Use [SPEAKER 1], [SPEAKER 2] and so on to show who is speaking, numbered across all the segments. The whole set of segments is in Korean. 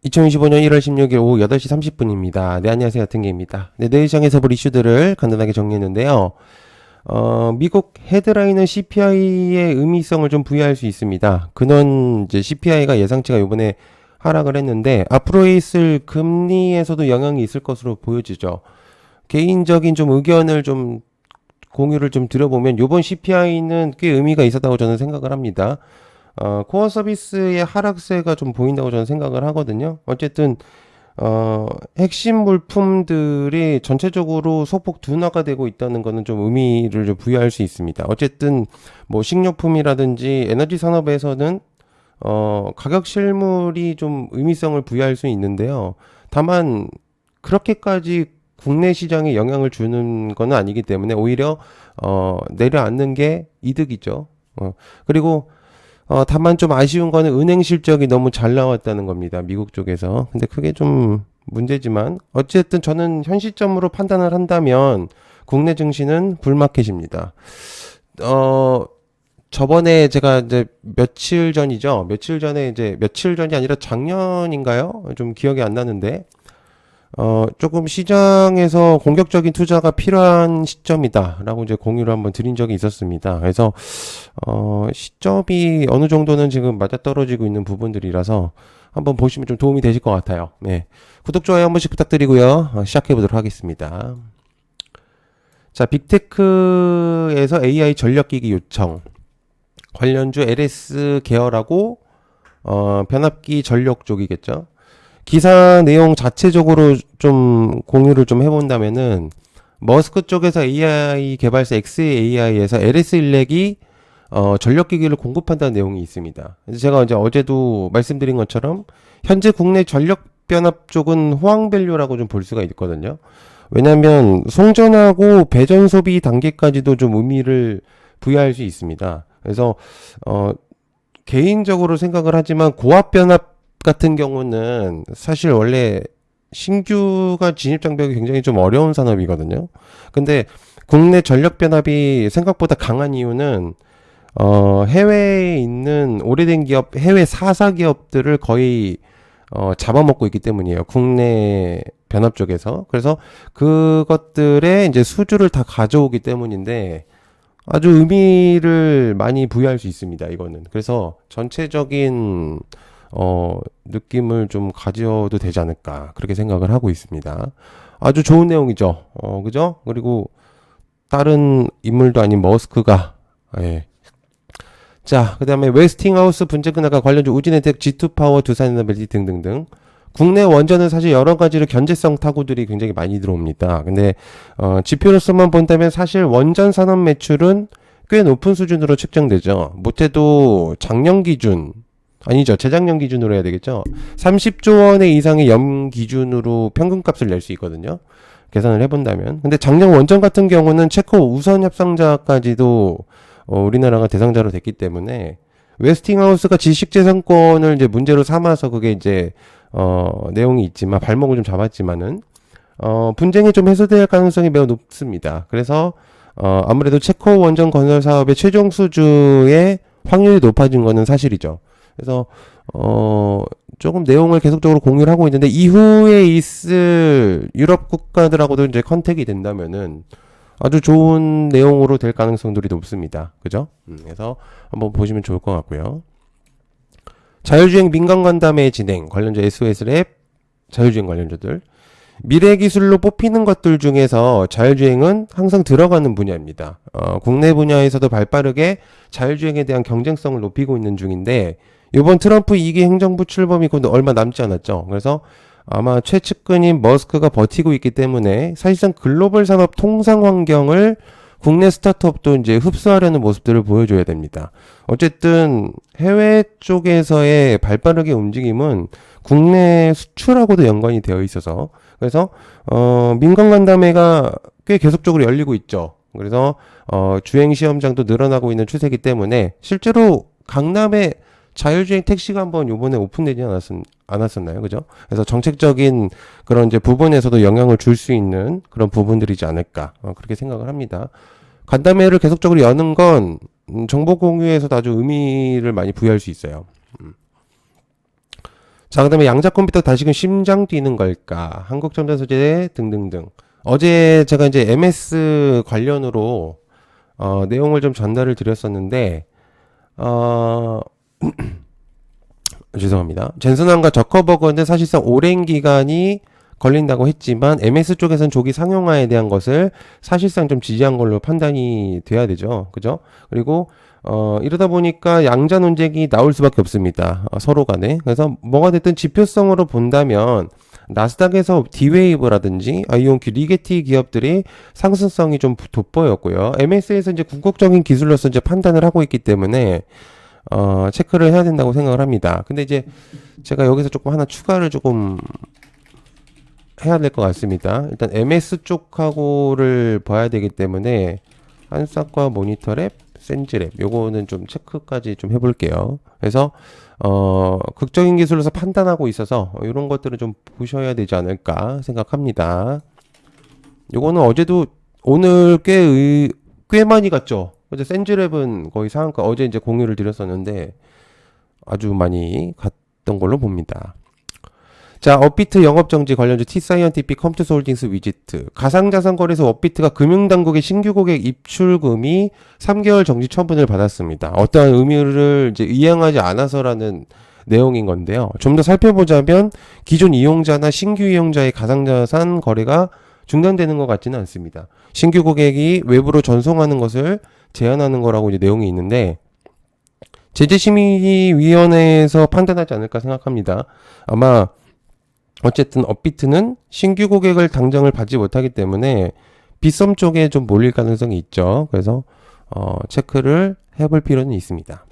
[SPEAKER 1] 2025년 1월 16일 오후 8시 30분입니다. 네, 안녕하세요. 등계입니다. 네, 내일 시장에서 볼 이슈들을 간단하게 정리했는데요. 미국 헤드라인은 CPI의 의미성을 좀 부여할 수 있습니다. 근원 이제 CPI가 예상치가 이번에 하락을 했는데 앞으로 있을 금리에서도 영향이 있을 것으로 보여지죠. 개인적인 좀 의견을 좀 공유를 좀 드려보면 이번 CPI는 꽤 의미가 있었다고 저는 생각을 합니다. 코어 서비스의 하락세가 좀 보인다고 저는 생각을 하거든요. 어쨌든, 핵심 물품들이 전체적으로 소폭 둔화가 되고 있다는 거는 좀 의미를 좀 부여할 수 있습니다. 어쨌든, 뭐, 식료품이라든지 에너지 산업에서는, 가격 실물이 좀 의미성을 부여할 수 있는데요. 다만, 그렇게까지 국내 시장에 영향을 주는 건 아니기 때문에 오히려, 내려앉는 게 이득이죠. 그리고, 다만 좀 아쉬운 거는 은행 실적이 너무 잘 나왔다는 겁니다. 미국 쪽에서. 근데 그게 좀 문제지만, 어쨌든 저는 현 시점으로 판단을 한다면, 국내 증시는 불마켓입니다. 저번에 제가 이제 며칠 전이죠. 며칠 전이 아니라 작년인가요? 좀 기억이 안 나는데, 조금 시장에서 공격적인 투자가 필요한 시점이다라고 이제 공유를 한번 드린 적이 있었습니다. 그래서, 시점이 어느 정도는 지금 맞아떨어지고 있는 부분들이라서 한번 보시면 좀 도움이 되실 것 같아요. 네. 구독, 좋아요 한 번씩 부탁드리고요. 시작해 보도록 하겠습니다. 자, 빅테크에서 AI 전력기기 요청. 관련주 LS 계열하고, 변압기 전력 쪽이겠죠. 기사 내용 자체적으로 좀 공유를 좀 해본다면은 머스크 쪽에서 AI 개발사 xAI에서 LS 인렉이 전력기기를 공급한다는 내용이 있습니다. 그래서 제가 이제 어제도 말씀드린 것처럼 현재 국내 전력 변압 쪽은 호황밸류라고 좀 볼 수가 있거든요. 왜냐하면 송전하고 배전 소비 단계까지도 좀 의미를 부여할 수 있습니다. 그래서 개인적으로 생각을 하지만 고압 변압 같은 경우는 사실 원래 신규가 진입 장벽이 굉장히 좀 어려운 산업이거든요. 근데 국내 전력 변압이 생각보다 강한 이유는 해외에 있는 오래된 기업, 해외 사사 기업들을 거의 잡아먹고 있기 때문이에요. 국내 변압 쪽에서. 그래서 그것들의 이제 수주를 다 가져오기 때문인데 아주 의미를 많이 부여할 수 있습니다. 이거는. 그래서 전체적인 느낌을 좀 가져도 되지 않을까. 그렇게 생각을 하고 있습니다. 아주 좋은 내용이죠. 그죠? 그리고 다른 인물도 아닌 머스크가, 예. 자, 그 다음에 웨스팅하우스 분재 분할과 관련주 우진혜택, G2파워, 두산에너빌리티 등등등. 국내 원전은 사실 여러 가지로 견제성 타구들이 굉장히 많이 들어옵니다. 근데, 지표로서만 본다면 사실 원전 산업 매출은 꽤 높은 수준으로 측정되죠. 못해도 작년 기준, 아니죠. 재작년 기준으로 해야 되겠죠. 30조 원의 이상의 연 기준으로 평균값을 낼 수 있거든요. 계산을 해본다면. 근데 작년 원전 같은 경우는 체코 우선 협상자까지도 우리나라가 대상자로 됐기 때문에 웨스팅하우스가 지식재산권을 이제 문제로 삼아서 그게 이제 내용이 있지만 발목을 좀 잡았지만은 분쟁이 좀 해소될 가능성이 매우 높습니다. 그래서 아무래도 체코 원전 건설 사업의 최종 수주의 확률이 높아진 거는 사실이죠. 그래서 조금 내용을 계속적으로 공유를 하고 있는데 이후에 있을 유럽 국가들하고도 이제 컨택이 된다면은 아주 좋은 내용으로 될 가능성들이 높습니다. 그죠? 그래서 한번 보시면 좋을 것 같고요. 자율주행 민간 간담회 진행 관련주 SOS랩 자율주행 관련주들 미래 기술로 뽑히는 것들 중에서 자율주행은 항상 들어가는 분야입니다. 국내 분야에서도 발빠르게 자율주행에 대한 경쟁성을 높이고 있는 중인데 이번 트럼프 2기 행정부 출범이 곧 얼마 남지 않았죠. 그래서 아마 최측근인 머스크가 버티고 있기 때문에 사실상 글로벌 산업 통상 환경을 국내 스타트업도 이제 흡수하려는 모습들을 보여줘야 됩니다. 어쨌든 해외 쪽에서의 발빠르게 움직임은 국내 수출하고도 연관이 되어 있어서 그래서 민간 간담회가 꽤 계속적으로 열리고 있죠. 그래서 주행 시험장도 늘어나고 있는 추세이기 때문에 실제로 강남에 자율주행 택시가 한번 요번에 오픈되지 않았었나요? 그죠? 그래서 정책적인 그런 이제 부분에서도 영향을 줄 수 있는 그런 부분들이지 않을까. 그렇게 생각을 합니다. 간담회를 계속적으로 여는 건 정보 공유에서도 아주 의미를 많이 부여할 수 있어요. 자, 그다음에 양자 컴퓨터 다시금 심장 뛰는 걸까? 한국전자소재 등등등. 어제 제가 이제 MS 관련으로 내용을 좀 전달을 드렸었는데 어, 죄송합니다. 젠슨함과 저커버그는 사실상 오랜 기간이 걸린다고 했지만 MS 쪽에서는 조기 상용화에 대한 것을 사실상 좀 지지한 걸로 판단이 돼야 되죠. 그죠? 그리고 이러다 보니까 양자 논쟁이 나올 수밖에 없습니다. 서로 간에. 그래서 뭐가 됐든 지표성으로 본다면 나스닥에서 D-Wave라든지 아이온큐, 리게티 기업들이 상승성이 좀 돋보였고요. MS에서 이제 궁극적인 기술로서 이제 판단을 하고 있기 때문에 체크를 해야 된다고 생각을 합니다. 근데 이제 제가 여기서 조금 하나 추가를 조금 해야 될 것 같습니다. 일단 MS 쪽하고를 봐야 되기 때문에 한삭과 모니터랩, 센즈랩 요거는 좀 체크까지 좀 해볼게요. 그래서 극적인 기술로서 판단하고 있어서 이런 것들은 좀 보셔야 되지 않을까 생각합니다. 요거는 어제도 오늘 꽤 많이 갔죠. 어제 센즈랩은 거의 상한가 어제 이제 공유를 드렸었는데 아주 많이 갔던 걸로 봅니다. 자, 업비트 영업정지 관련주 T사이언티픽 컴퓨터 홀딩스 위지트. 가상자산 거래소 업비트가 금융당국의 신규 고객 입출금이 3개월 정지 처분을 받았습니다. 어떠한 의미를 이제 이행하지 않아서라는 내용인 건데요. 좀 더 살펴보자면 기존 이용자나 신규 이용자의 가상자산 거래가 중단되는 것 같지는 않습니다. 신규 고객이 외부로 전송하는 것을 제한하는 거라고 이제 내용이 있는데 제재심의위원회에서 판단하지 않을까 생각합니다. 아마 어쨌든 업비트는 신규 고객을 당장을 받지 못하기 때문에 빗썸 쪽에 좀 몰릴 가능성이 있죠. 그래서 체크를 해볼 필요는 있습니다.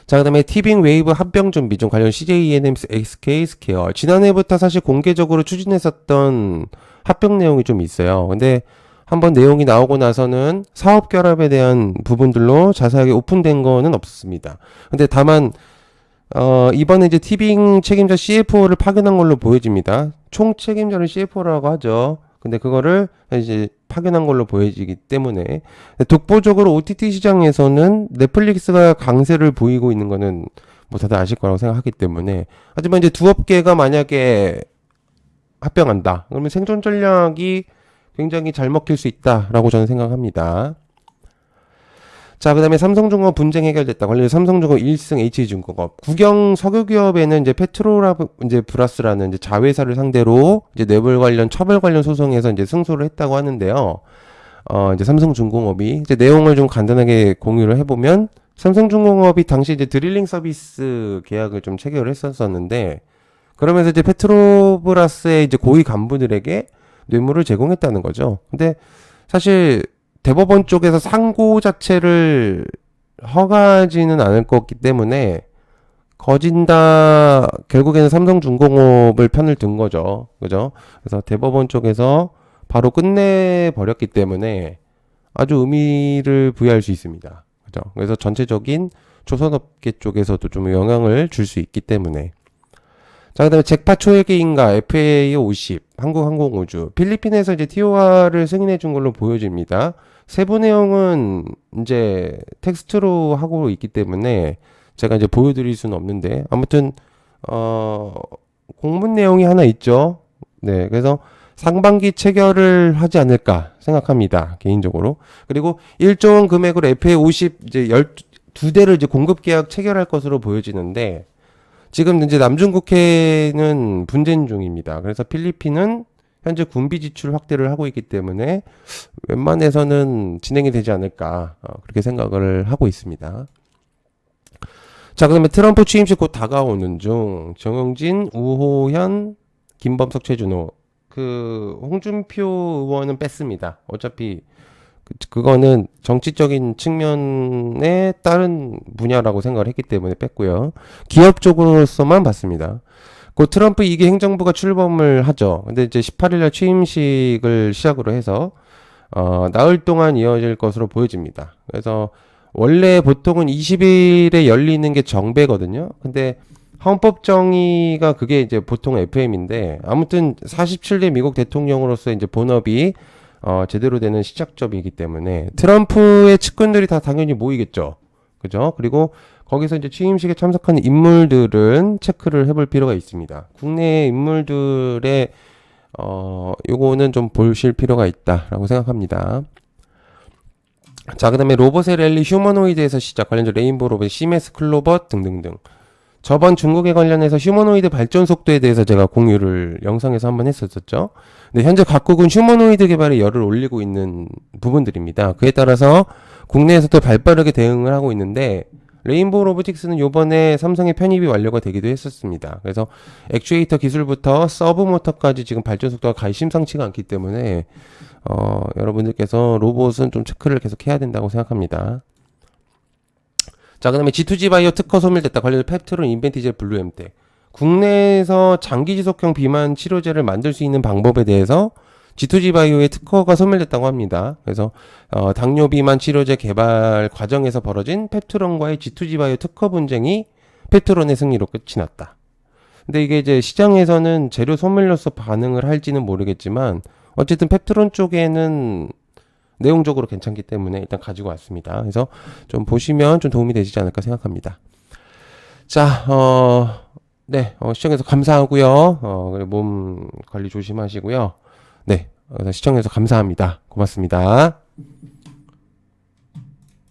[SPEAKER 1] 자, 그 다음에 티빙 웨이브 합병 준비 중 관련 CJ ENM SK 스퀘어 지난해부터 사실 공개적으로 추진했었던 합병 내용이 좀 있어요. 근데 한번 내용이 나오고 나서는 사업 결합에 대한 부분들로 자세하게 오픈된 거는 없었습니다. 근데 다만 이번에 이제 티빙 책임자 CFO를 파견한 걸로 보여집니다. 총 책임자를 CFO라고 하죠. 근데 그거를 이제 파견한 걸로 보여지기 때문에 독보적으로 OTT 시장에서는 넷플릭스가 강세를 보이고 있는 거는 뭐 다들 아실 거라고 생각하기 때문에 하지만 이제 두 업계가 만약에 합병한다. 그러면 생존 전략이 굉장히 잘 먹힐 수 있다라고 저는 생각합니다. 자, 그 다음에 삼성중공업 분쟁 해결됐다. 관련 삼성중공업 1승 HJ중공업. 국영 석유기업에는 이제 이제 브라스라는 이제 자회사를 상대로 이제 뇌물 관련, 처벌 관련 소송에서 이제 승소를 했다고 하는데요. 이제 삼성중공업이 이제 내용을 좀 간단하게 공유를 해보면 삼성중공업이 당시 이제 드릴링 서비스 계약을 좀 체결을 했었는데 그러면서 이제 페트로브라스의 이제 고위 간부들에게 뇌물을 제공했다는 거죠. 근데 사실 대법원 쪽에서 상고 자체를 허가하지는 않을 거기 때문에 거진다 결국에는 삼성중공업을 편을 든 거죠. 그죠? 그래서 대법원 쪽에서 바로 끝내버렸기 때문에 아주 의미를 부여할 수 있습니다. 그죠? 그래서 전체적인 조선업계 쪽에서도 좀 영향을 줄 수 있기 때문에 자, 그 다음에 잭파 초회계인가 FAA 50 한국항공우주 필리핀에서 이제 TOR을 승인해 준 걸로 보여집니다. 세부 내용은 이제 텍스트로 하고 있기 때문에 제가 이제 보여드릴 수는 없는데 아무튼 공문 내용이 하나 있죠. 네, 그래서 상반기 체결을 하지 않을까 생각합니다. 개인적으로. 그리고 1조 원 금액으로 FA 50 이제 12대를 이제 공급 계약 체결할 것으로 보여지는데 지금 이제 남중국해는 분쟁 중입니다. 그래서 필리핀은 현재 군비 지출 확대를 하고 있기 때문에 웬만해서는 진행이 되지 않을까 그렇게 생각을 하고 있습니다. 자, 그다음에 트럼프 취임식 곧 다가오는 중 정영진, 우호현, 김범석, 최준호 그 홍준표 의원은 뺐습니다. 어차피 그거는 정치적인 측면에 다른 분야라고 생각을 했기 때문에 뺐고요. 기업 쪽으로서만 봤습니다. 곧 트럼프 2기 행정부가 출범을 하죠. 근데 이제 18일날 취임식을 시작으로 해서 나흘 동안 이어질 것으로 보여집니다. 그래서 원래 보통은 20일에 열리는 게 정배거든요. 근데 헌법정의가 그게 이제 보통 FM인데 아무튼 47대 미국 대통령으로서 이제 본업이 제대로 되는 시작점이기 때문에 트럼프의 측근들이 다 당연히 모이겠죠. 그죠? 그리고 거기서 이제 취임식에 참석하는 인물들은 체크를 해볼 필요가 있습니다. 국내 인물들의 요거는 좀 보실 필요가 있다라고 생각합니다. 자, 그 다음에 로봇의 랠리 휴머노이드에서 시작 관련적 레인보우 로봇, 시메스 클로벗 등등등. 저번 중국에 관련해서 휴머노이드 발전 속도에 대해서 제가 공유를 영상에서 한번 했었죠. 근데 현재 각국은 휴머노이드 개발에 열을 올리고 있는 부분들입니다. 그에 따라서 국내에서도 발빠르게 대응을 하고 있는데 레인보우 로보틱스는 요번에 삼성의 편입이 완료가 되기도 했었습니다. 그래서 액추에이터 기술부터 서브 모터까지 지금 발전 속도가 가히 심상치가 않기 때문에 여러분들께서 로봇은 좀 체크를 계속 해야 된다고 생각합니다. 자, 그 다음에 G2G 바이오 특허 소멸됐다. 관련 펩트론 인벤티젤 블루엠텍. 국내에서 장기지속형 비만 치료제를 만들 수 있는 방법에 대해서 G2G 바이오의 특허가 소멸됐다고 합니다. 그래서 당뇨 비만 치료제 개발 과정에서 벌어진 펩트론과의 G2G 바이오 특허 분쟁이 펩트론의 승리로 끝이 났다. 근데 이게 이제 시장에서는 재료 소멸로서 반응을 할지는 모르겠지만 어쨌든 펩트론 쪽에는 내용적으로 괜찮기 때문에 일단 가지고 왔습니다. 그래서 좀 보시면 좀 도움이 되시지 않을까 생각합니다. 자, 네, 시청해서 감사하고요. 그리고 몸 관리 조심하시고요. 네, 시청해서 감사합니다. 고맙습니다.